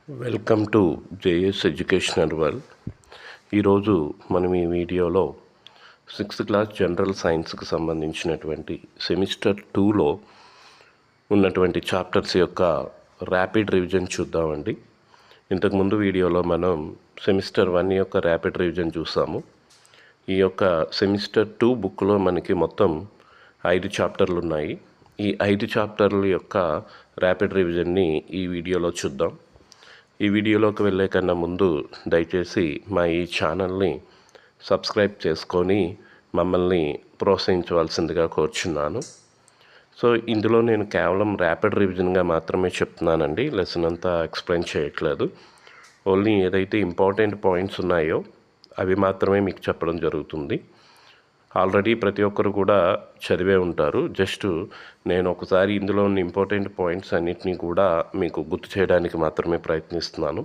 Welcome to JS educational world. ఈరోజు మనం ఈ వీడియోలో 6th క్లాస్ జనరల్ సైన్స్కి సంబంధించినటువంటి సెమిస్టర్ 2లో ఉన్నటువంటి చాప్టర్స్ యొక్క ర్యాపిడ్ రివిజన్ చూద్దామండి. ఇంతకుముందు వీడియోలో మనం సెమిస్టర్ 1 యొక్క ర్యాపిడ్ రివిజన్ చూసాము. ఈ యొక్క సెమిస్టర్ 2 బుక్లో మనకి మొత్తం 5 చాప్టర్లు ఉన్నాయి. ఈ 5 చాప్టర్ల యొక్క ర్యాపిడ్ రివిజన్ని ఈ వీడియోలో చూద్దాం. ఈ వీడియోలోకి వెళ్ళే కన్నా ముందు దయచేసి మా ఈ ఛానల్ని సబ్స్క్రైబ్ చేసుకొని మమ్మల్ని ప్రోత్సహించవలసిందిగా కోరుచున్నాను. సో ఇందులో నేను కేవలం ర్యాపిడ్ రివిజన్గా మాత్రమే చెప్తున్నానండి, లెసన్ అంతా ఎక్స్ప్లెయిన్ చేయట్లేదు. ఓన్లీ ఏదైతే ఇంపార్టెంట్ పాయింట్స్ ఉన్నాయో అవి మాత్రమే మీకు చెప్పడం జరుగుతుంది. ఆల్రెడీ ప్రతి ఒక్కరు కూడా చదివే ఉంటారు. జస్ట్ నేను ఒకసారి ఇందులో ఉన్న ఇంపార్టెంట్ పాయింట్స్ అన్నిటినీ కూడా మీకు గుర్తు చేయడానికి మాత్రమే ప్రయత్నిస్తున్నాను.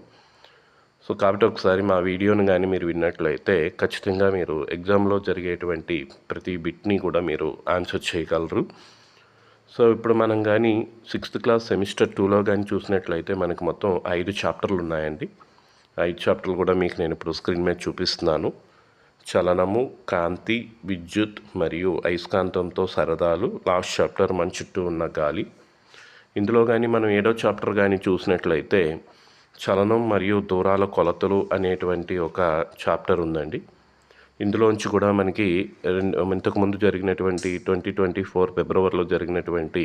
సో కాబట్టి ఒకసారి మా వీడియోని కానీ మీరు విన్నట్లయితే ఖచ్చితంగా మీరు ఎగ్జామ్లో జరిగేటువంటి ప్రతి బిట్ని కూడా మీరు ఆన్సర్ చేయగలరు. సో ఇప్పుడు మనం కానీ 6th క్లాస్ సెమిస్టర్ 2లో కానీ చూసినట్లయితే మనకు మొత్తం 5 చాప్టర్లు ఉన్నాయండి. 5 చాప్టర్లు కూడా మీకు నేను ఇప్పుడు స్క్రీన్ మీద చూపిస్తున్నాను. చలనము, కాంతి, విద్యుత్ మరియు అయస్కాంతంతో సరదాలు, లాస్ట్ చాప్టర్ మన చుట్టూ ఉన్న గాలి. ఇందులో కానీ మనం 7వ చాప్టర్ కానీ చూసినట్లయితే చలనం మరియు దూరాల కొలతలు అనేటువంటి ఒక చాప్టర్ ఉందండి. ఇందులోంచి కూడా మనకి ఇంతకుముందు జరిగినటువంటి 2024 ఫిబ్రవరిలో జరిగినటువంటి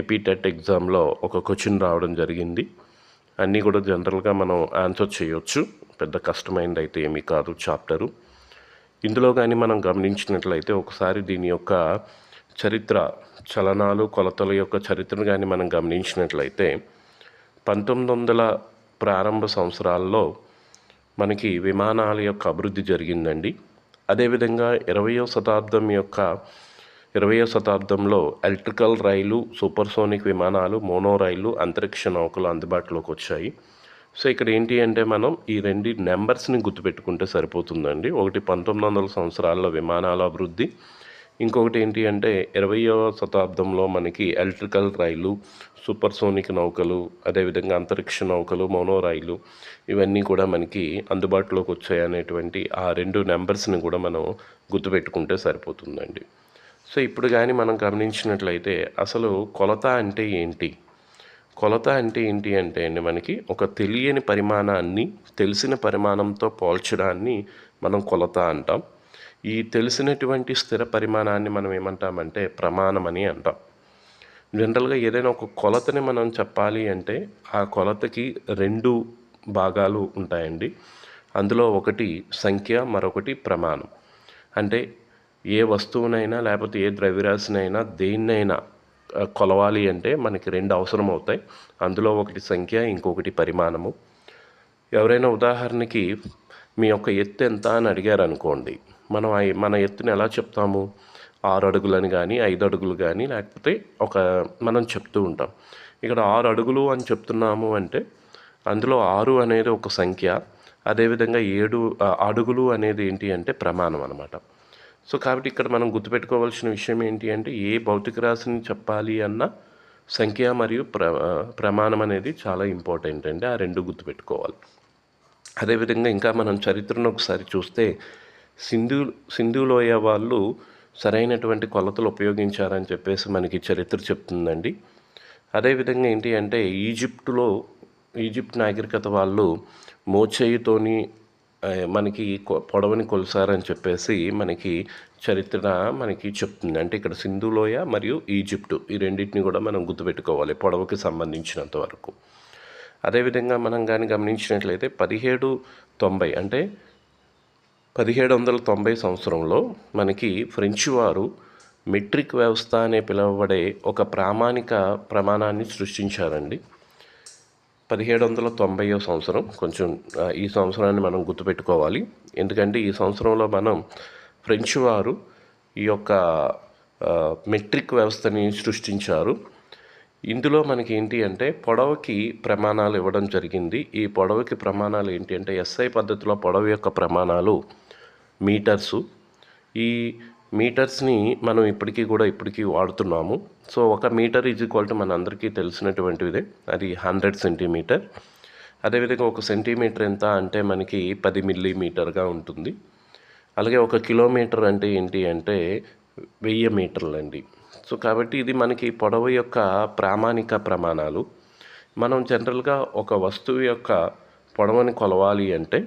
ఏపీ టెట్ ఎగ్జామ్లో ఒక క్వశ్చన్ రావడం జరిగింది. అన్నీ కూడా జనరల్గా మనం ఆన్సర్ చేయొచ్చు, పెద్ద కష్టమైనది అయితే ఏమీ కాదు చాప్టరు. ఇందులో కానీ మనం గమనించినట్లయితే ఒకసారి దీని యొక్క చరిత్ర, చలనాలు కొలతల యొక్క చరిత్రను కానీ మనం గమనించినట్లయితే 1900 ప్రారంభ సంవత్సరాల్లో మనకి విమానాల యొక్క అభివృద్ధి జరిగిందండి. అదేవిధంగా 20వ శతాబ్దంలో ఎలక్ట్రికల్ రైలు, సూపర్సోనిక్ విమానాలు, మోనో రైలు, అంతరిక్ష నౌకలు అందుబాటులోకి వచ్చాయి. సో ఇక్కడ ఏంటి అంటే మనం ఈ రెండు నెంబర్స్ని గుర్తుపెట్టుకుంటే సరిపోతుందండి. ఒకటి 1900 సంవత్సరాల్లో విమానాల అభివృద్ధి, ఇంకొకటి ఏంటి అంటే 20వ శతాబ్దంలో మనకి ఎలక్ట్రికల్ రైలు, సూపర్సోనిక్ నౌకలు, అదేవిధంగా అంతరిక్ష నౌకలు, మోనో రైలు ఇవన్నీ కూడా మనకి అందుబాటులోకి వచ్చాయి అనేటువంటి ఆ రెండు నెంబర్స్ని కూడా మనం గుర్తుపెట్టుకుంటే సరిపోతుందండి. సో ఇప్పుడు కానీ మనం గమనించినట్లయితే అసలు కొలత అంటే ఏంటి? కొలత అంటే ఏంటి అంటే అండి, మనకి ఒక తెలియని పరిమాణాన్ని తెలిసిన పరిమాణంతో పోల్చడాన్ని మనం కొలత అంటాం. ఈ తెలిసినటువంటి స్థిర పరిమాణాన్ని మనం ఏమంటామంటే ప్రమాణం అని అంటాం. జనరల్గా ఏదైనా ఒక కొలతని మనం చెప్పాలి అంటే ఆ కొలతకి 2 భాగాలు ఉంటాయండి. అందులో ఒకటి సంఖ్య, మరొకటి ప్రమాణం. అంటే ఏ వస్తువునైనా లేకపోతే ఏ ద్రవ్యరాశినైనా దేన్నైనా కొలవాలి అంటే మనకి 2 అవసరం అవుతాయి. అందులో ఒకటి సంఖ్య, ఇంకొకటి పరిమాణము. ఎవరైనా ఉదాహరణకి మీ యొక్క ఎత్తు ఎంత అని అడిగారు అనుకోండి, మన ఎత్తుని ఎలా చెప్తాము? 6 అడుగులని కానీ 5 అడుగులు కానీ లేకపోతే మనం చెప్తూ ఉంటాం. ఇక్కడ 6 అడుగులు అని చెప్తున్నాము అంటే అందులో 6 అనేది ఒక సంఖ్య, అదేవిధంగా 7 అడుగులు అనేది ఏంటి అంటే ప్రమాణం అన్నమాట. సో కాబట్టి ఇక్కడ మనం గుర్తుపెట్టుకోవాల్సిన విషయం ఏంటి అంటే ఏ భౌతిక రాశిని చెప్పాలి అన్న సంఖ్య మరియు ప్రమాణం అనేది చాలా ఇంపార్టెంట్ అండి. ఆ రెండు గుర్తుపెట్టుకోవాలి. అదేవిధంగా ఇంకా మనం చరిత్రను ఒకసారి చూస్తే సింధు లోయ వాళ్ళు సరైనటువంటి కొలతలు ఉపయోగించారని చెప్పేసి మనకి చరిత్ర చెప్తుందండి. అదేవిధంగా ఏంటి అంటే ఈజిప్ట్ నాగరికత వాళ్ళు మోచేయితోని మనకి పొడవని కొలిసారని చెప్పేసి మనకి చరిత్ర మనకి చెప్తుంది. అంటే ఇక్కడ సింధు లోయ మరియు ఈజిప్టు ఈ రెండింటిని కూడా మనం గుర్తుపెట్టుకోవాలి పొడవుకి సంబంధించినంత వరకు. అదేవిధంగా మనం కానీ గమనించినట్లయితే 1790 అంటే 1790 సంవత్సరంలో మనకి ఫ్రెంచ్ వారు మెట్రిక్ వ్యవస్థ అనే పిలువబడే ఒక ప్రమాణాన్ని సృష్టించారండి. 1790 సంవత్సరం. కొంచెం ఈ సంవత్సరాన్ని మనం గుర్తుపెట్టుకోవాలి, ఎందుకంటే ఈ సంవత్సరంలో మనం ఫ్రెంచ్ వారు ఈ యొక్క మెట్రిక్ వ్యవస్థని సృష్టించారు. ఇందులో మనకి ఏంటి అంటే పొడవుకి ప్రమాణాలు ఇవ్వడం జరిగింది. ఈ పొడవుకి ప్రమాణాలు ఏంటి అంటే SI పద్ధతిలో పొడవు యొక్క ప్రమాణాలు మీటర్సు. ఈ మీటర్స్ని మనం ఇప్పటికీ వాడుతున్నాము. So 1 metre is equal to మన అందరికీ తెలిసినటువంటిదే, అది 100 సెంటీమీటర్. అదేవిధంగా 1 సెంటీమీటర్ ఎంత అంటే మనకి 10 మిల్లీమీటర్గా ఉంటుంది. అలాగే 1 కిలోమీటర్ అంటే ఏంటి అంటే 1000 మీటర్లండి. సో కాబట్టి ఇది మనకి పొడవు యొక్క ప్రామాణిక ప్రమాణాలు. మనం జనరల్గా ఒక వస్తువు యొక్క పొడవుని కొలవాలి అంటే,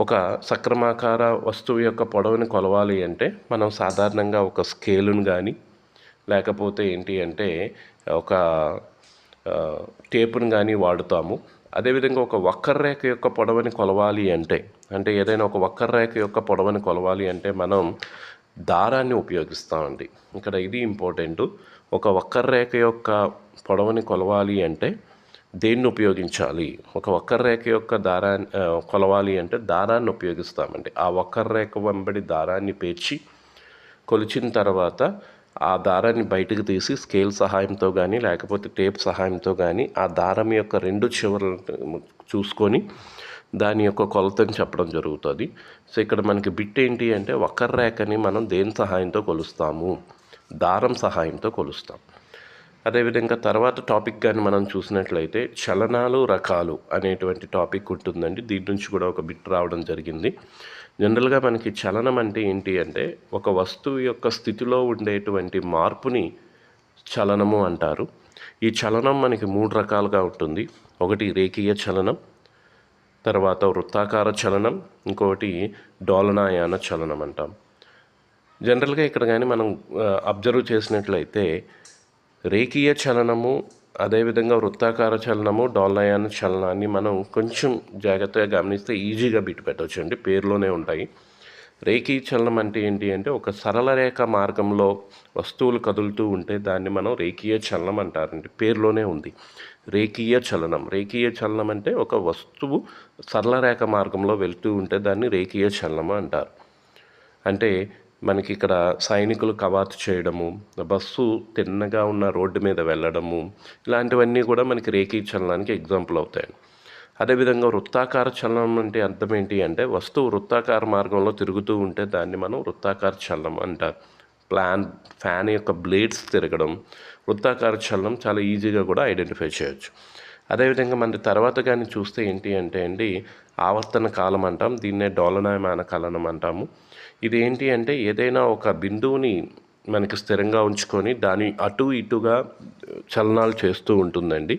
ఒక సక్రమాకార వస్తువు యొక్క పొడవుని కొలవాలి అంటే మనం సాధారణంగా ఒక స్కేలును కానీ, లేకపోతే ఏంటి అంటే ఒక టేపును కానీ వాడుతాము. అదేవిధంగా ఒక వక్రరేఖ యొక్క పొడవుని కొలవాలి అంటే ఏదైనా ఒక వక్రరేఖ యొక్క పొడవుని కొలవాలి అంటే మనం దారాన్ని ఉపయోగిస్తామండి. ఇక్కడ ఇది ఇంపార్టెంటు. ఒక వక్రరేఖ యొక్క పొడవుని కొలవాలి అంటే దేన్ని ఉపయోగించాలి? ఒక వక్రరేఖ యొక్క కొలవాలి అంటే దారాన్ని ఉపయోగిస్తామండి. ఆ వక్రరేఖ వెంబడి దారాన్ని పేర్చి కొలిచిన తర్వాత ఆ దారాన్ని బయటకు తీసి స్కేల్ సహాయంతో కానీ, లేకపోతే టేప్ సహాయంతో కానీ ఆ దారం యొక్క 2 చివరలను చూసుకొని దాని యొక్క కొలతని చెప్పడం జరుగుతుంది. సో ఇక్కడ మనకి బిట్ ఏంటి అంటే వక్రరేఖని మనం దేని సహాయంతో కొలుస్తాము? దారం సహాయంతో కొలుస్తాం. అదేవిధంగా తర్వాత టాపిక్ కానీ మనం చూసినట్లయితే చలనాలు రకాలు అనేటువంటి టాపిక్ ఉంటుందండి. దీని నుంచి కూడా ఒక బిట్ రావడం జరిగింది. జనరల్గా మనకి చలనం అంటే ఏంటి అంటే ఒక వస్తువు యొక్క స్థితిలో ఉండేటువంటి మార్పుని చలనము అంటారు. ఈ చలనం మనకి 3 రకాలుగా ఉంటుంది. ఒకటి రేఖీయ చలనం, తర్వాత వృత్తాకార చలనం, ఇంకొకటి డోలనాయాన చలనం అంటాం. జనరల్గా ఇక్కడ కానీ మనం అబ్జర్వ్ చేసినట్లయితే రేఖీయ చలనము, అదేవిధంగా వృత్తాకార చలనము, డోలనాయాన చలనాన్ని మనం కొంచెం జాగ్రత్తగా గమనిస్తే ఈజీగా బిట్ పెట్టవచ్చండి. పేరులోనే ఉంటాయి. రేఖీయ చలనం అంటే ఏంటి అంటే ఒక సరళ రేఖ మార్గంలో వస్తువులు కదులుతూ ఉంటే దాన్ని మనం రేఖీయ చలనం అంటారండి. పేరులోనే ఉంది రేఖీయ చలనం. రేఖీయ చలనం అంటే ఒక వస్తువు సరళ రేఖ మార్గంలో వెళ్తూ ఉంటే దాన్ని రేఖీయ చలనం అంటారు. అంటే మనకి ఇక్కడ సైనికులు కవాతు చేయడము, బస్సు తిన్నగా ఉన్న రోడ్డు మీద వెళ్ళడము, ఇలాంటివన్నీ కూడా మనకి రేఖీయ చలనానికి ఎగ్జాంపుల్ అవుతాయి. అదేవిధంగా వృత్తాకార చలనం అంటే అర్థం ఏంటి అంటే వస్తువు వృత్తాకార మార్గంలో తిరుగుతూ ఉంటే దాన్ని మనం వృత్తాకార చలనం అంటారు. ఫ్యాన్ యొక్క బ్లేడ్స్ తిరగడం వృత్తాకార చలనం చాలా ఈజీగా కూడా ఐడెంటిఫై చేయొచ్చు. అదేవిధంగా మన తర్వాత కానీ చూస్తే ఏంటి అంటే అండి ఆవర్తన కాలం అంటాం. దీన్నే డోలనాయమాన కాలం అంటాము. ఇది ఏంటి అంటే ఏదైనా ఒక బిందువుని మనకి స్థిరంగా ఉంచుకొని దాని అటు ఇటుగా చలనాలు చేస్తూ ఉంటుందండి.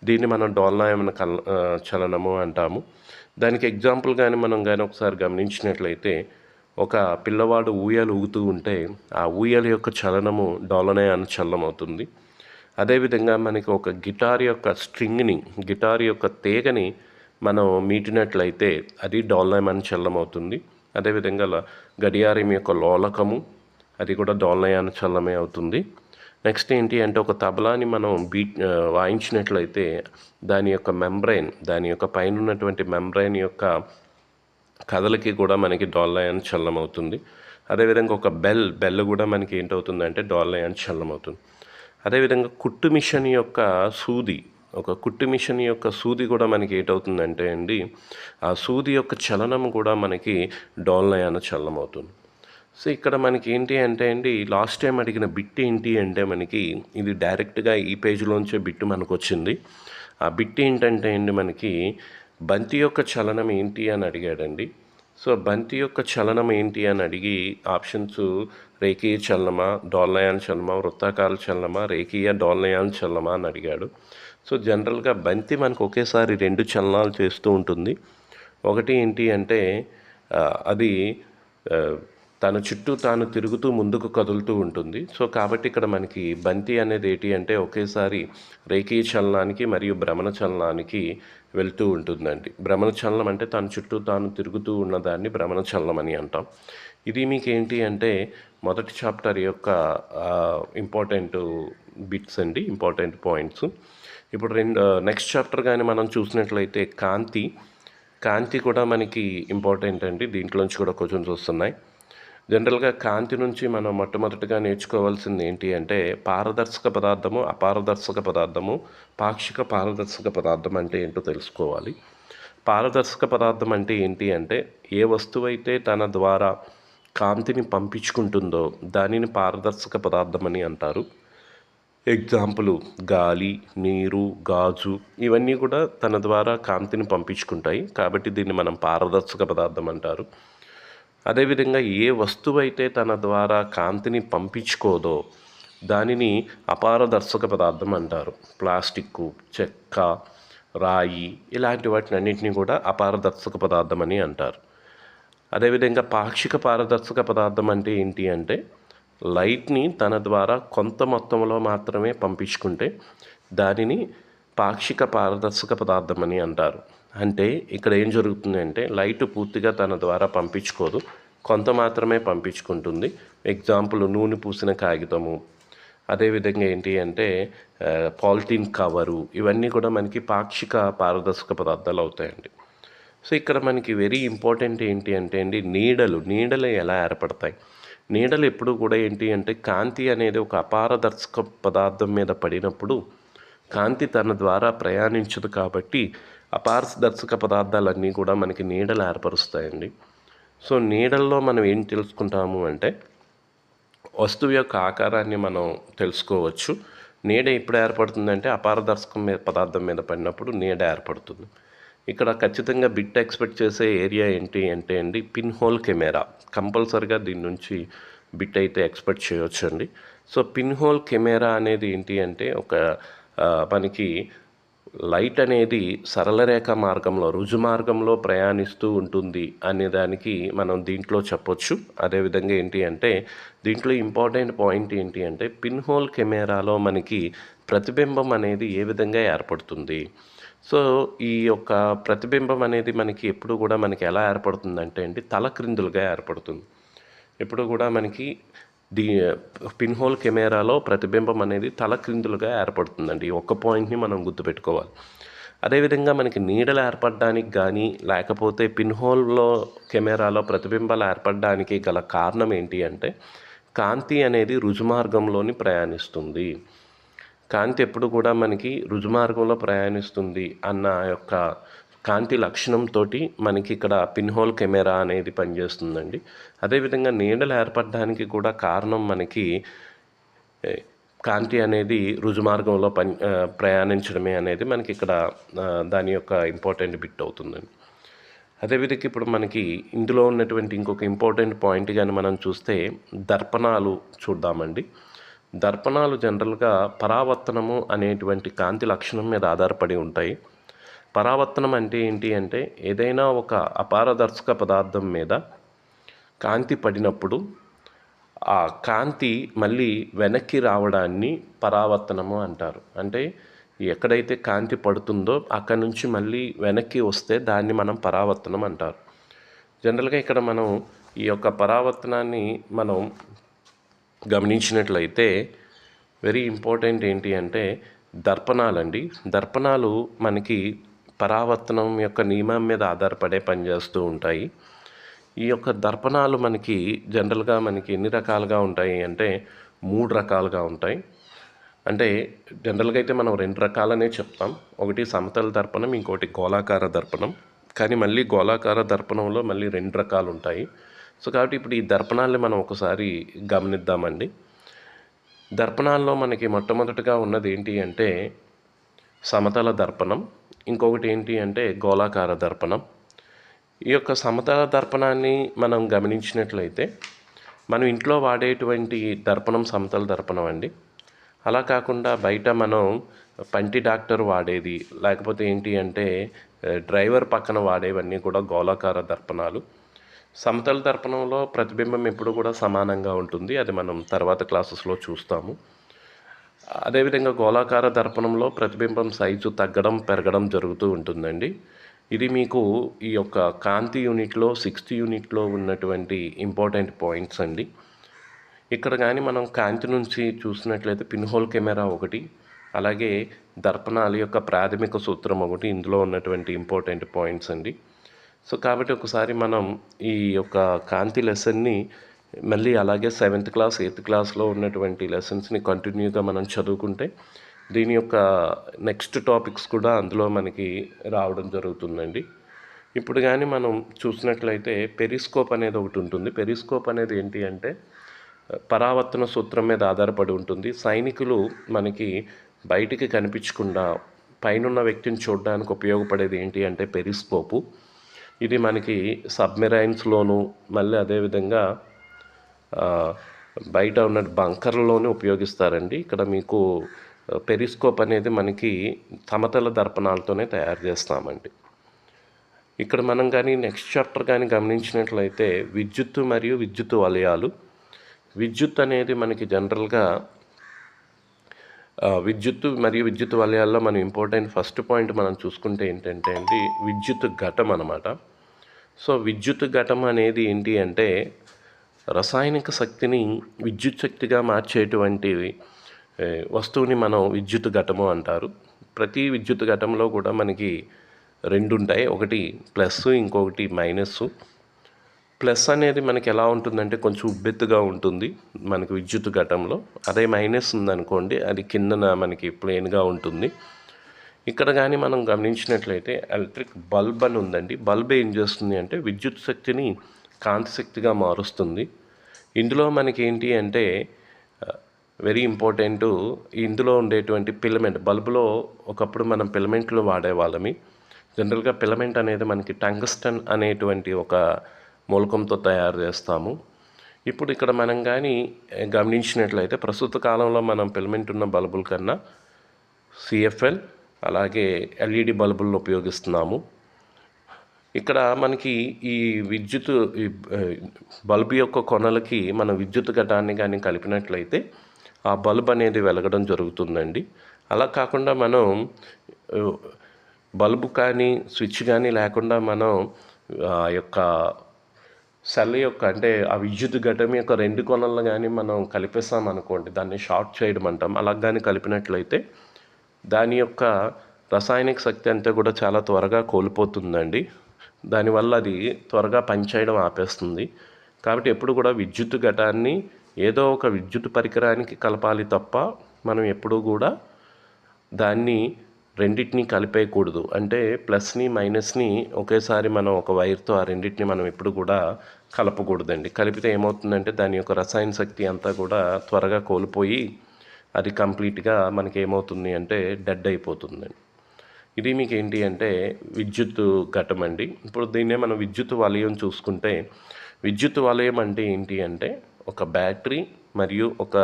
దీన్ని మనం డోలనాయమాన చలనము అంటాము. దానికి ఎగ్జాంపుల్ కానీ మనం కానీ ఒకసారి గమనించినట్లయితే ఒక పిల్లవాడు ఊయలు ఊగుతూ ఉంటే ఆ ఊయల యొక్క చలనము డోలనాయన చలనం అవుతుంది. అదేవిధంగా మనకి ఒక గిటార్ యొక్క తీగని మనం మీటినట్లయితే అది డోలనాయమాన చలనం అవుతుంది. అదేవిధంగా గడియారం యొక్క లోలకము అది కూడా డోలనాయన చలనమే అవుతుంది. నెక్స్ట్ ఏంటి అంటే ఒక తబలాని మనం వాయించినట్లయితే దాని యొక్క పైన ఉన్నటువంటి మెంబ్రైన్ యొక్క కథలకి కూడా మనకి డోలనాయన చలనం అవుతుంది. అదేవిధంగా ఒక బెల్ కూడా మనకి ఏంటవుతుందంటే డోలనాయన చలనం అవుతుంది. అదేవిధంగా కుట్టు మిషన్ యొక్క సూది కూడా మనకి ఏంటవుతుందంటే అండి ఆ సూది యొక్క చలనం కూడా మనకి డోలనాయన చలనం అవుతుంది. సో ఇక్కడ మనకి ఏంటి అంటే అండి లాస్ట్ టైం అడిగిన బిట్ ఏంటి అంటే మనకి ఇది డైరెక్ట్గా ఈ పేజీలోంచే బిట్ మనకు వచ్చింది. ఆ బిట్ ఏంటంటే అండి మనకి బంతి యొక్క చలనం ఏంటి అని అడిగాడండి. సో బంతి యొక్క చలనం ఏంటి అని అడిగి ఆప్షన్స్ రేఖీయ చలనమా, డోలనాయన చలనమా, వృత్తాకార చలనమా, రేఖీయ డోలనాయన చలనమా అని అడిగాడు. సో జనరల్గా బంతి మనకు ఒకేసారి 2 చలనాలు చేస్తూ ఉంటుంది. ఒకటి ఏంటి అంటే అది తన చుట్టూ తాను తిరుగుతూ ముందుకు కదులుతూ ఉంటుంది. సో కాబట్టి ఇక్కడ మనకి బంతి అనేది ఏంటి అంటే ఒకేసారి రేఖీయ చలనానికి మరియు భ్రమణ చలనానికి వెళ్తూ ఉంటుందండి. భ్రమణ చలనం అంటే తన చుట్టూ తాను తిరుగుతూ ఉన్నదాన్ని భ్రమణ చలనం అని అంటాం. ఇది మీకు ఏంటి అంటే మొదటి చాప్టర్ యొక్క ఇంపార్టెంట్ బిట్స్ అండి, ఇంపార్టెంట్ పాయింట్స్. ఇప్పుడు నెక్స్ట్ చాప్టర్ కానీ మనం చూసినట్లయితే కాంతి కూడా మనకి ఇంపార్టెంట్ అండి. దీంట్లోంచి కూడా క్వశ్చన్స్ వస్తున్నాయి. జనరల్గా కాంతి నుంచి మనం మొట్టమొదటిగా నేర్చుకోవాల్సింది ఏంటి అంటే పారదర్శక పదార్థము, అపారదర్శక పదార్థము, పాక్షిక పారదర్శక పదార్థం అంటే ఏంటో తెలుసుకోవాలి. పారదర్శక పదార్థం అంటే ఏంటి అంటే ఏ వస్తువు అయితే తన ద్వారా కాంతిని పంపించుకుంటుందో దానిని పారదర్శక పదార్థం అని అంటారు. ఎగ్జాంపుల్ గాలి, నీరు, గాజు ఇవన్నీ కూడా తన ద్వారా కాంతిని పంపించుకుంటాయి. కాబట్టి దీన్ని మనం పారదర్శక పదార్థం అంటారు. అదేవిధంగా ఏ వస్తువు అయితే తన ద్వారా కాంతిని పంపించుకోదో దానిని అపారదర్శక పదార్థం అంటారు. ప్లాస్టిక్కు, చెక్క, రాయి ఇలాంటి వాటిని అన్నింటినీ కూడా అపారదర్శక పదార్థం అని అంటారు. అదేవిధంగా పాక్షిక పారదర్శక పదార్థం అంటే ఏంటి అంటే లైట్ని తన ద్వారా కొంత మొత్తంలో మాత్రమే పంపించుకుంటే దానిని పాక్షిక పారదర్శక పదార్థం అని అంటారు. అంటే ఇక్కడ ఏం జరుగుతుంది అంటే లైట్ పూర్తిగా తన ద్వారా పంపించుకోదు, కొంత మాత్రమే పంపించుకుంటుంది. ఎగ్జాంపుల్ నూనె పూసిన కాగితము, అదేవిధంగా ఏంటి అంటే పాలిథీన్ కవరు ఇవన్నీ కూడా మనకి పాక్షిక పారదర్శక పదార్థాలు అవుతాయండి. సో ఇక్కడ మనకి వెరీ ఇంపార్టెంట్ ఏంటి అంటే అండి నీడలు ఎలా ఏర్పడతాయి. నీడలు ఎప్పుడు కూడా ఏంటి అంటే కాంతి అనేది ఒక అపారదర్శక పదార్థం మీద పడినప్పుడు కాంతి తన ద్వారా ప్రయాణించదు కాబట్టి అపారదర్శక పదార్థాలన్నీ కూడా మనకి నీడలు ఏర్పరుస్తాయండి. సో నీడల్లో మనం ఏం తెలుసుకుంటాము అంటే వస్తువు యొక్క ఆకారాన్ని మనం తెలుసుకోవచ్చు. నీడ ఎప్పుడు ఏర్పడుతుందంటే అపారదర్శకం పదార్థం మీద పడినప్పుడు నీడ ఏర్పడుతుంది. ఇక్కడ ఖచ్చితంగా బిట్ ఎక్స్పెక్ట్ చేసే ఏరియా ఏంటి అంటే అండి పిన్ హోల్ కెమెరా. కంపల్సరిగా దీని నుంచి బిట్ అయితే ఎక్స్పెక్ట్ చేయొచ్చు అండి. సో పిన్ హోల్ కెమెరా అనేది ఏంటి అంటే ఒక మనకి లైట్ అనేది సరళరేఖ మార్గంలో రుజు మార్గంలో ప్రయాణిస్తూ ఉంటుంది అనే దానికి మనం దీంట్లో చెప్పొచ్చు. అదేవిధంగా ఏంటి అంటే దీంట్లో ఇంపార్టెంట్ పాయింట్ ఏంటి అంటే పిన్ హోల్ కెమెరాలో మనకి ప్రతిబింబం అనేది ఏ విధంగా ఏర్పడుతుంది. సో ఈ యొక్క ప్రతిబింబం అనేది మనకి ఎప్పుడు కూడా మనకి ఎలా ఏర్పడుతుందంటే అండి తలక్రిందులుగా ఏర్పడుతుంది. ఎప్పుడు కూడా మనకి పిన్ హోల్ కెమెరాలో ప్రతిబింబం అనేది తలక్రిందులుగా ఏర్పడుతుందండి. ఈ ఒక్క పాయింట్ని మనం గుర్తుపెట్టుకోవాలి. అదేవిధంగా మనకి నీడలు ఏర్పడడానికి కానీ లేకపోతే పిన్ హోల్లో కెమెరాలో ప్రతిబింబాలు ఏర్పడడానికి గల కారణం ఏంటి అంటే కాంతి అనేది రుజుమార్గంలోని ప్రయాణిస్తుంది. కాంతి ఎప్పుడు కూడా మనకి రుజుమార్గంలో ప్రయాణిస్తుంది అన్న యొక్క కాంతి లక్షణంతో మనకి ఇక్కడ పిన్ హోల్ కెమెరా అనేది పనిచేస్తుందండి. అదేవిధంగా నీడలు ఏర్పడడానికి కూడా కారణం మనకి కాంతి అనేది రుజుమార్గంలో ప్రయాణించడమే అనేది మనకి ఇక్కడ దాని యొక్క ఇంపార్టెంట్ బిట్ అవుతుందండి. అదేవిధంగా ఇప్పుడు మనకి ఇందులో ఉన్నటువంటి ఇంకొక ఇంపార్టెంట్ పాయింట్ కానీ మనం చూస్తే దర్పణాలు చూద్దామండి. దర్పణాలు జనరల్గా పరావర్తనము అనేటువంటి కాంతి లక్షణం మీద ఆధారపడి ఉంటాయి. పరావర్తనం అంటే ఏంటి అంటే ఏదైనా ఒక అపారదర్శక పదార్థం మీద కాంతి పడినప్పుడు ఆ కాంతి మళ్ళీ వెనక్కి రావడాన్ని పరావర్తనము అంటారు. అంటే ఎక్కడైతే కాంతి పడుతుందో అక్కడ నుంచి మళ్ళీ వెనక్కి వస్తే దాన్ని మనం పరావర్తనం అంటారు. జనరల్గా ఇక్కడ మనం ఈ యొక్క పరావర్తనాన్ని మనం గమనించినట్లయితే వెరీ ఇంపార్టెంట్ ఏంటి అంటే దర్పణాలండి. దర్పణాలు మనకి పరావర్తనం యొక్క నియమం మీద ఆధారపడే పనిచేస్తూ ఉంటాయి. ఈ యొక్క దర్పణాలు మనకి జనరల్గా మనకి ఎన్ని రకాలుగా ఉంటాయి అంటే 3 రకాలుగా ఉంటాయి. అంటే జనరల్గా అయితే మనం 2 రకాలనే చెప్తాం. ఒకటి సమతల దర్పణం, ఇంకోటి గోళాకార దర్పణం. కానీ మళ్ళీ గోళాకార దర్పణంలో మళ్ళీ 2 రకాలు ఉంటాయి. సో కాబట్టి ఇప్పుడు ఈ దర్పణాలని మనం ఒకసారి గమనిద్దామండి. దర్పణాల్లో మనకి మొట్టమొదటిగా ఉన్నది ఏంటి అంటే సమతల దర్పణం, ఇంకొకటి ఏంటి అంటే గోళాకార దర్పణం. ఈ యొక్క సమతల దర్పణాన్ని మనం గమనించినట్లయితే మనం ఇంట్లో వాడేటువంటి దర్పణం సమతల దర్పణం అండి. అలా కాకుండా బయట మనం పంటి డాక్టర్ వాడేది లేకపోతే ఏంటి అంటే డ్రైవర్ పక్కన వాడేవన్నీ కూడా గోళాకార దర్పణాలు. సమతల దర్పణంలో ప్రతిబింబం ఎప్పుడు కూడా సమానంగా ఉంటుంది. అది మనం తర్వాత క్లాసెస్లో చూస్తాము. అదేవిధంగా గోళాకార దర్పణంలో ప్రతిబింబం సైజు తగ్గడం పెరగడం జరుగుతూ ఉంటుందండి. ఇది మీకు ఈ యొక్క కాంతి యూనిట్లో 6th యూనిట్లో ఉన్నటువంటి ఇంపార్టెంట్ పాయింట్స్ అండి. ఇక్కడ కానీ మనం కాంతి నుంచి చూసినట్లయితే పిన్ హోల్ కెమెరా ఒకటి, అలాగే దర్పణాల యొక్క ప్రాథమిక సూత్రం ఒకటి ఇందులో ఉన్నటువంటి ఇంపార్టెంట్ పాయింట్స్ అండి. సో కాబట్టి ఒకసారి మనం ఈ యొక్క కాంతి లెసన్ని మళ్ళీ అలాగే 7th క్లాస్ 8th క్లాస్లో ఉన్నటువంటి లెసన్స్ని కంటిన్యూగా మనం చదువుకుంటే దీని యొక్క నెక్స్ట్ టాపిక్స్ కూడా అందులో మనకి రావడం జరుగుతుందండి. ఇప్పుడు కానీ మనం చూసినట్లయితే పెరిస్కోప్ అనేది ఒకటి ఉంటుంది. పెరిస్కోప్ అనేది ఏంటి అంటే పరావర్తన సూత్రం మీద ఆధారపడి ఉంటుంది. సైనికులు మనకి బయటికి కనిపించకుండా పైనున్న వ్యక్తిని చూడడానికి ఉపయోగపడేది ఏంటి అంటే పెరిస్కోపు. ఇది మనకి సబ్మెరైన్స్లోను మళ్ళీ అదేవిధంగా బయట ఉన్న బంకర్లోనే ఉపయోగిస్తారండి. ఇక్కడ మీకు పెరిస్కోప్ అనేది మనకి సమతల దర్పణాలతోనే తయారు చేస్తామండి. ఇక్కడ మనం కానీ నెక్స్ట్ చాప్టర్ కానీ గమనించినట్లయితే విద్యుత్తు మరియు విద్యుత్ వలయాలు. విద్యుత్ అనేది మనకి జనరల్గా విద్యుత్తు మరియు విద్యుత్ వలయాల్లో మనం ఇంపార్టెంట్ ఫస్ట్ పాయింట్ మనం చూసుకుంటే ఏంటంటే అండి విద్యుత్ ఘటం అనమాట. సో విద్యుత్ ఘటం అనేది ఏంటి అంటే రసాయనిక శక్తిని విద్యుత్ శక్తిగా మార్చేటువంటి వస్తువుని మనం విద్యుత్ ఘటము అంటారు. ప్రతి విద్యుత్ ఘటంలో కూడా మనకి రెండు ఉంటాయి, ఒకటి ప్లస్ ఇంకొకటి మైనస్. ప్లస్ అనేది మనకి ఎలా ఉంటుందంటే కొంచెం ఉబ్బెత్తుగా ఉంటుంది మనకి విద్యుత్ ఘటంలో. అదే మైనస్ ఉందనుకోండి అది కిందన మనకి ప్లెయిన్గా ఉంటుంది. ఇక్కడ కానీ మనం గమనించినట్లయితే ఎలక్ట్రిక్ బల్బ్ అని ఉందండి. బల్బ్ ఏం చేస్తుంది అంటే విద్యుత్ శక్తిని కాంతి శక్తిగా మారుస్తుంది. ఇందులో మనకి ఏంటి అంటే వెరీ ఇంపార్టెంట్, ఇందులో ఉండేటువంటి ఫిలమెంట్. బల్బులో ఒకప్పుడు మనం ఫిలమెంట్లు వాడేవాళ్ళమి. జనరల్గా ఫిలమెంట్ అనేది మనకి టంగ్స్టన్ అనేటువంటి ఒక మూలకంతో తయారు చేస్తాము. ఇప్పుడు ఇక్కడ మనం కానీ గమనించినట్లయితే ప్రస్తుత కాలంలో మనం ఫిలమెంట్ ఉన్న బల్బుల కన్నా సిఎఫ్ఎల్ అలాగే ఎల్ఈడి బల్బులను ఉపయోగిస్తున్నాము. ఇక్కడ మనకి ఈ విద్యుత్ బల్బు యొక్క కొనలకి మనం విద్యుత్ ఘటాన్ని కానీ కలిపినట్లయితే ఆ బల్బ్ అనేది వెలగడం జరుగుతుందండి. అలా కాకుండా మనం బల్బు కానీ స్విచ్ కానీ లేకుండా మనం ఆ యొక్క సెల్ యొక్క అంటే ఆ విద్యుత్ ఘటం యొక్క రెండు కొనలను కానీ మనం కలిపేస్తాం అనుకోండి, దాన్ని షార్ట్ చేయడం అంటాం. అలా కానీ కలిపినట్లయితే దాని యొక్క రసాయనిక శక్తి అంతా కూడా చాలా త్వరగా కోల్పోతుందండి. దానివల్ల అది త్వరగా పనిచేయడం ఆపేస్తుంది. కాబట్టి ఎప్పుడు కూడా విద్యుత్ ఘటాన్ని ఏదో ఒక విద్యుత్ పరికరానికి కలపాలి తప్ప మనం ఎప్పుడూ కూడా దాన్ని రెండింటిని కలిపేయకూడదు. అంటే ప్లస్ని మైనస్ని ఒకేసారి మనం ఒక వైర్తో ఆ రెండింటిని మనం ఎప్పుడు కూడా కలపకూడదండి. కలిపితే ఏమవుతుందంటే దాని యొక్క రసాయన శక్తి అంతా కూడా త్వరగా కోల్పోయి అది కంప్లీట్గా మనకి ఏమవుతుంది అంటే డెడ్ అయిపోతుందండి. ఇది మీకు ఏంటి అంటే విద్యుత్ ఘటం అండి. ఇప్పుడు దీన్నే మనం విద్యుత్ వలయం చూసుకుంటే విద్యుత్ వలయం అంటే ఏంటి అంటే ఒక బ్యాటరీ మరియు ఒక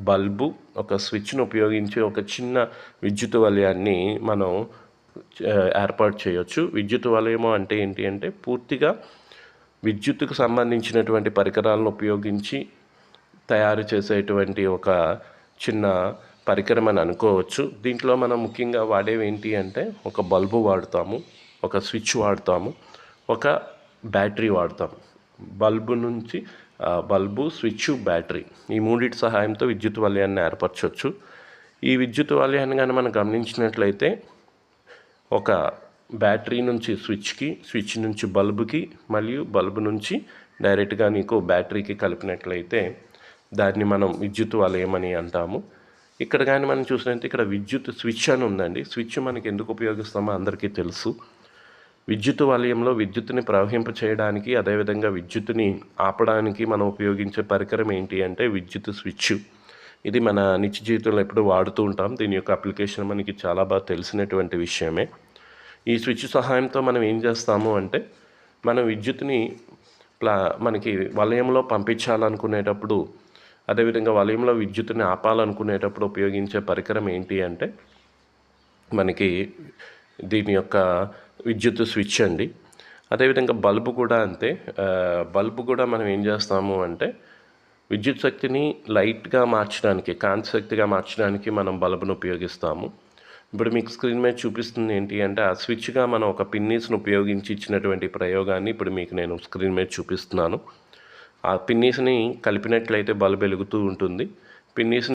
బల్బు ఒక స్విచ్ను ఉపయోగించి ఒక చిన్న విద్యుత్ వలయాన్ని మనం ఏర్పాటు చేయొచ్చు. విద్యుత్ వలయము అంటే ఏంటి అంటే పూర్తిగా విద్యుత్తుకు సంబంధించినటువంటి పరికరాలను ఉపయోగించి తయారు చేసేటువంటి ఒక చిన్న పరికరం అని అనుకోవచ్చు. దీంట్లో మనం ముఖ్యంగా వాడేవి ఏంటి అంటే ఒక బల్బు వాడతాము, ఒక స్విచ్ వాడతాము, ఒక బ్యాటరీ వాడతాము. బల్బు స్విచ్ బ్యాటరీ ఈ మూడింటి సహాయంతో విద్యుత్ వలయాన్ని ఏర్పరచవచ్చు. ఈ విద్యుత్ వలయాన్ని కానీ మనం గమనించినట్లయితే ఒక బ్యాటరీ నుంచి స్విచ్కి, స్విచ్ నుంచి బల్బుకి మరియు బల్బు నుంచి డైరెక్ట్గా నీకు బ్యాటరీకి కలిపినట్లయితే దాన్ని మనం విద్యుత్ వలయం అని అంటాము. ఇక్కడ కానీ మనం చూసినట్లయితే ఇక్కడ విద్యుత్ స్విచ్ అని ఉందండి. స్విచ్ మనకి ఎందుకు ఉపయోగిస్తామో అందరికీ తెలుసు. విద్యుత్ వలయంలో విద్యుత్తుని ప్రవహింప చేయడానికి అదేవిధంగా విద్యుత్తుని ఆపడానికి మనం ఉపయోగించే పరికరం ఏంటి అంటే విద్యుత్ స్విచ్. ఇది మన నిత్య జీవితంలో ఎప్పుడు వాడుతూ ఉంటాం. దీని యొక్క అప్లికేషన్ మనకి చాలా బాగా తెలిసినటువంటి విషయమే. ఈ స్విచ్ సహాయంతో మనం ఏం చేస్తాము అంటే మనం విద్యుత్తుని మనకి వలయంలో పంపించాలనుకునేటప్పుడు అదేవిధంగా వలయంలో విద్యుత్తుని ఆపాలనుకునేటప్పుడు ఉపయోగించే పరికరం ఏంటి అంటే మనకి దీని యొక్క విద్యుత్ స్విచ్ అండి. అదేవిధంగా బల్బు కూడా అంతే. బల్బు కూడా మనం ఏం చేస్తాము అంటే విద్యుత్ శక్తిని లైట్గా మార్చడానికి, కాంతి శక్తిగా మార్చడానికి మనం బల్బును ఉపయోగిస్తాము. ఇప్పుడు మీకు స్క్రీన్ మీద చూపిస్తుంది ఏంటి అంటే ఆ స్విచ్గా మనం ఒక పిన్నీస్ను ఉపయోగించి ఇచ్చినటువంటి ప్రయోగాన్ని ఇప్పుడు మీకు నేను స్క్రీన్ మీద చూపిస్తున్నాను. ఆ పిన్నీస్ని కలిపినట్లయితే బల్బు వెలుగుతూ ఉంటుంది. పిన్నీస్ని